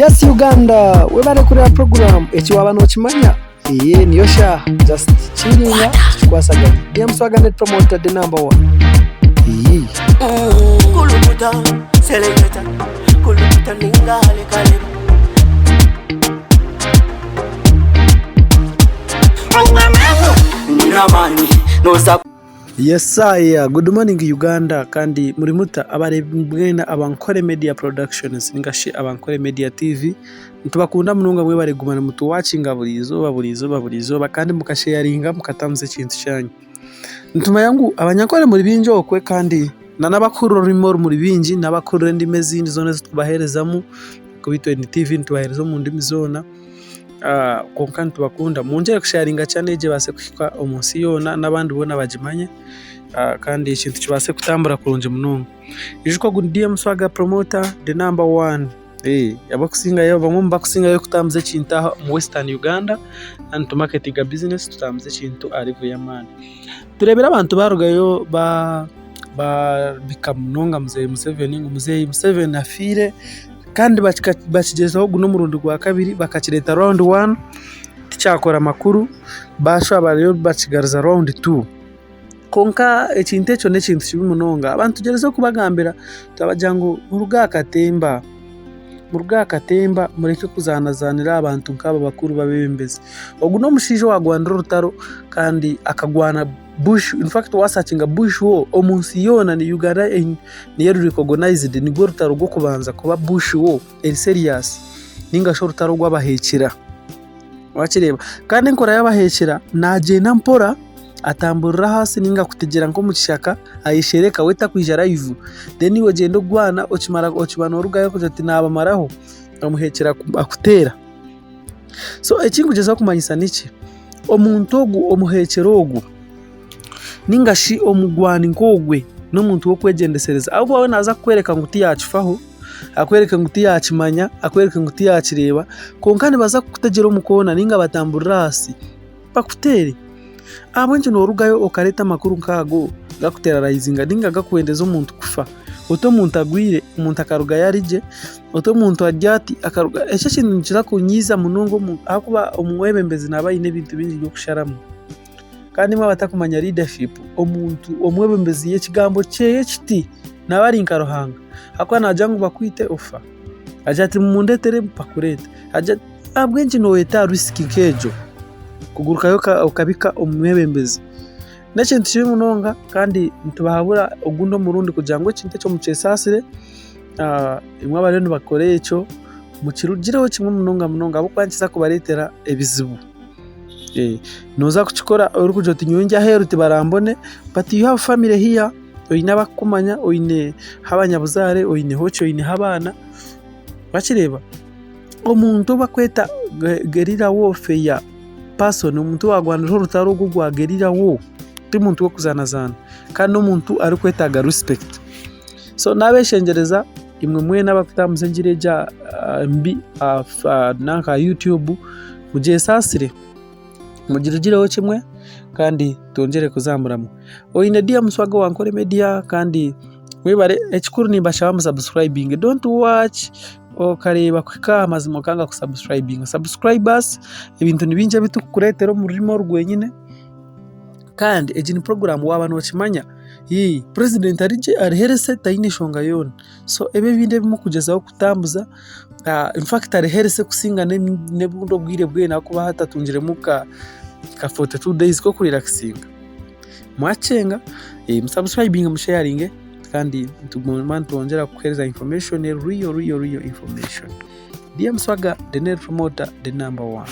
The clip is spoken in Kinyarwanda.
Yes Uganda, webale kureba program ekiwaba no kimanya niyo sha just chillinga tukwasaga DM Swaganet promoter the number 1 kulukuta selector kulukuta ningale kale Niramani no sap. Yes sir, good morning Uganda kandi muri muta abarebwena abankore media productions ningashi abankore media TV ntubakunda mununga mwe baregumana mutu watchinga burizo kandi mukasharinga mukatamze ikintu cyanyu ntuma yangu abanyakore muri binjokwe kandi nanabakuru rimor muri binji nabakuru ndime zindi zone tubaherezamo kubitwe ni TV ntubaherezo mu ndimi zona konkantu tubakunda munjere kusharinga cyane je base kushika umunsi yona nabandi bona bajimanye kandi ikintu kibase kutambura kurunje munungu ijuko gundiye Muswaga promoter the number 1 yabakusinga yo bamwe bakusinga yo kutamze kinta mu Western Uganda and to marketing business tutamze kintu arivuye amana turebera abantu barugayo ba bikamunonga muzeye Museveni afire kandi bakigezaho guno murundo gwa kabiri bakakireta round 1 ticyakora makuru bashaba rero bakigarza round 2 konka ekintecho nekintu kibimunonga abantu gerezo kubagambira tabajango mu rugakatemba mureke kuzanazanira abantu nk'aba bakuru babembeze oguno mushijo wagwandira rutaro kandi akagwana bush in fact wasakinga bush wo omunsi yona ni Uganda ni yari recognized ni go rutaro go kubanza kuba bush wo serious ninga sho rutaro gwabahekira wakireba kandi nkora yabahekira nagenda mpora atamburira hasi ninga kutegera nko mu kishaka ayishereka weta kwijara ivu then iwe gendo gwana okibana rugayo kujati nabamaraho amuhekera akutera so ekingugeza kumanyisa niki omuntu ogu omuhekero ogu ningashi omugwani nkogwe n'omuntu wo kwegendesereza ahubwo wawe naza kwereka nguti yakifaho akwereka nguti yakimanya akwereka nguti yakireba konkane baza kutegera umukona ninga batamburira hasi bakutere abanje no rugayo okareta makuru nkago gakutera rayizinga ninga gakwendeza umuntu kufa oto muntu agwire umuntu akaruga yarije oto muntu ajyati akaruga ecyo kintu ngira kunyiza munongo akuba umwebembezi nabayine bintu bingi byo kusharamu kandi mwa batakumanya leadership omuntu omwebembezi yekigambo cyeye kiti nabari nkarohanga akwa najangu bakwite ofa ajati mundetere pakureta ajati abwenje no eta risk kejo kuguruka yo ukabika umwebembezi n'ekintu kiri munonga kandi ntubahabura ogundo murundi kujango kintu cyo mucesasire imwe abarendo bakoreye icyo mukirugireho kimwe munonga abo kwankiza kubaretera ebizibu noza kuchikora uri kujoti nyonje aheru tibarambone but you have family here oyine bakumanya oyine habanyabuzare oyine hocho oyine habana bakireba omuntu bakweta gerira warfare person umuntu wagwanira rutaro gugwa gerira wo ti muntu wo kuzanazana kandi umuntu ari kwetaga respect so nabeshengereza imwe mwe n'abafitamuzengireja mbi nanka YouTube muje sasire mugirugireho kimwe kandi tongere kuzamuramo oyine dia Muswaga wankore media kandi webare ekikuru nimba shaba subscribing don't watch okareba kwika amazimo kanga subscribers ibintu nibinje bitukuretero murimo rwenyine kandi ejini program waba no kimanya president arije ariherese tayine shonga yone so ebe binde bimukugezaho kutambuza in fact ariherese kusinga nebundo bwire bwe nakuba hatatungire muka 42 days ko kuri relaxing mwacenga subscribing musharinge kandi tugomba kuhereza information real information DM Muswaga the net promoter the number 1